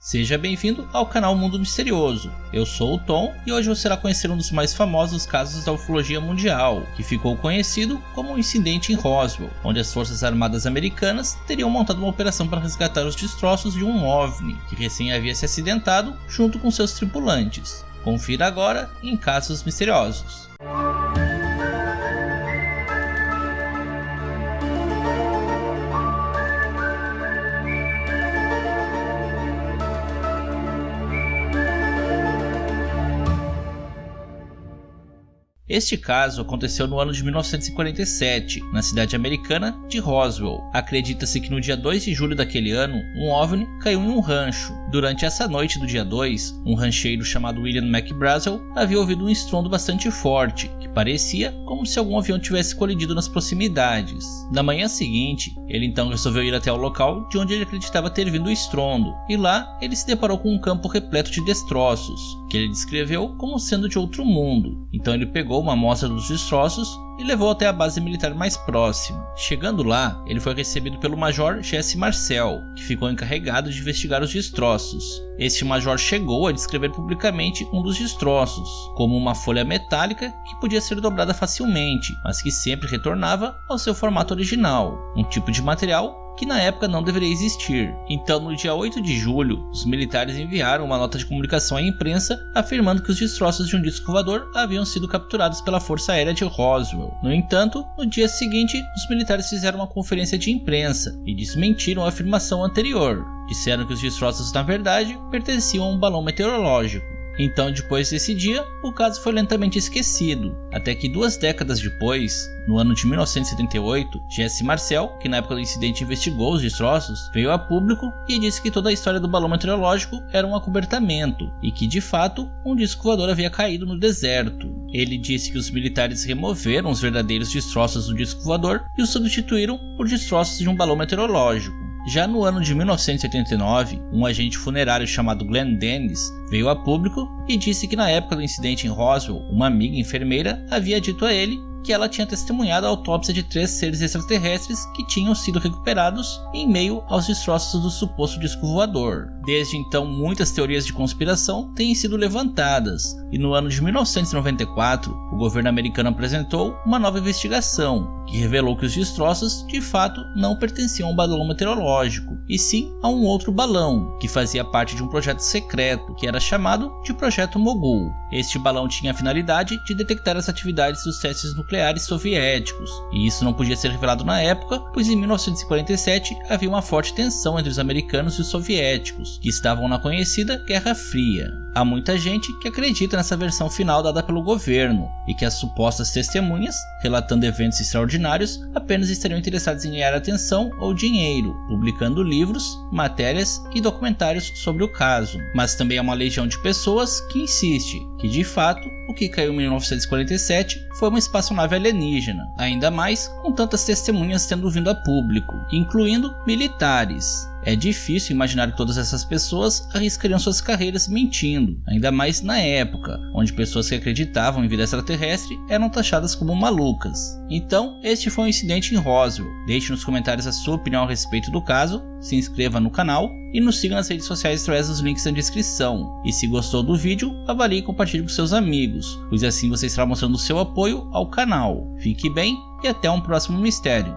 Seja bem-vindo ao canal Mundo Misterioso. Eu sou o Tom e hoje você irá conhecer um dos mais famosos casos da ufologia mundial, que ficou conhecido como o incidente em Roswell, onde as Forças Armadas Americanas teriam montado uma operação para resgatar os destroços de um OVNI, que recém havia se acidentado junto com seus tripulantes. Confira agora em Casos Misteriosos. Este caso aconteceu no ano de 1947, na cidade americana de Roswell. Acredita-se que no dia 2 de julho daquele ano, um OVNI caiu em um rancho. Durante essa noite do dia 2, um rancheiro chamado William McBrazel havia ouvido um estrondo bastante forte, que parecia como se algum avião tivesse colidido nas proximidades. Na manhã seguinte, ele então resolveu ir até o local de onde ele acreditava ter vindo o estrondo, e lá ele se deparou com um campo repleto de destroços, que ele descreveu como sendo de outro mundo. Então ele pegou uma amostra dos destroços e levou até a base militar mais próxima. Chegando lá, ele foi recebido pelo Major Jesse Marcel, que ficou encarregado de investigar os destroços. Este major chegou a descrever publicamente um dos destroços como uma folha metálica que podia ser dobrada facilmente, mas que sempre retornava ao seu formato original, um tipo de material que na época não deveria existir. Então, no dia 8 de julho, os militares enviaram uma nota de comunicação à imprensa afirmando que os destroços de um disco voador haviam sido capturados pela Força Aérea de Roswell. No entanto, no dia seguinte, os militares fizeram uma conferência de imprensa e desmentiram a afirmação anterior. Disseram que os destroços, na verdade, pertenciam a um balão meteorológico. Então, depois desse dia, o caso foi lentamente esquecido, até que 2 décadas depois, no ano de 1978, Jesse Marcel, que na época do incidente investigou os destroços, veio a público e disse que toda a história do balão meteorológico era um acobertamento e que, de fato, um disco voador havia caído no deserto. Ele disse que os militares removeram os verdadeiros destroços do disco voador e os substituíram por destroços de um balão meteorológico. Já no ano de 1989, um agente funerário chamado Glenn Dennis veio a público e disse que na época do incidente em Roswell, uma amiga enfermeira havia dito a ele que ela tinha testemunhado a autópsia de 3 seres extraterrestres que tinham sido recuperados em meio aos destroços do suposto disco voador. Desde então, muitas teorias de conspiração têm sido levantadas, e no ano de 1994, o governo americano apresentou uma nova investigação, que revelou que os destroços, de fato, não pertenciam a um balão meteorológico, e sim a um outro balão, que fazia parte de um projeto secreto, que era chamado de Projeto Mogul. Este balão tinha a finalidade de detectar as atividades dos testes nucleares soviéticos, e isso não podia ser revelado na época, pois em 1947 havia uma forte tensão entre os americanos e os soviéticos, que estavam na conhecida Guerra Fria. Há muita gente que acredita nessa versão final dada pelo governo, e que as supostas testemunhas, relatando eventos extraordinários, apenas estariam interessadas em ganhar atenção ou dinheiro, publicando livros, matérias e documentários sobre o caso. Mas também há uma legião de pessoas que insiste que, de fato, o que caiu em 1947 foi uma espaçonave alienígena, ainda mais com tantas testemunhas tendo vindo a público, incluindo militares. É difícil imaginar que todas essas pessoas arriscariam suas carreiras mentindo, ainda mais na época, onde pessoas que acreditavam em vida extraterrestre eram taxadas como malucas. Então, este foi um incidente em Roswell. Deixe nos comentários a sua opinião a respeito do caso, se inscreva no canal e nos siga nas redes sociais através dos links na descrição. E se gostou do vídeo, avalie e compartilhe com seus amigos, pois assim você estará mostrando o seu apoio ao canal. Fique bem e até um próximo mistério.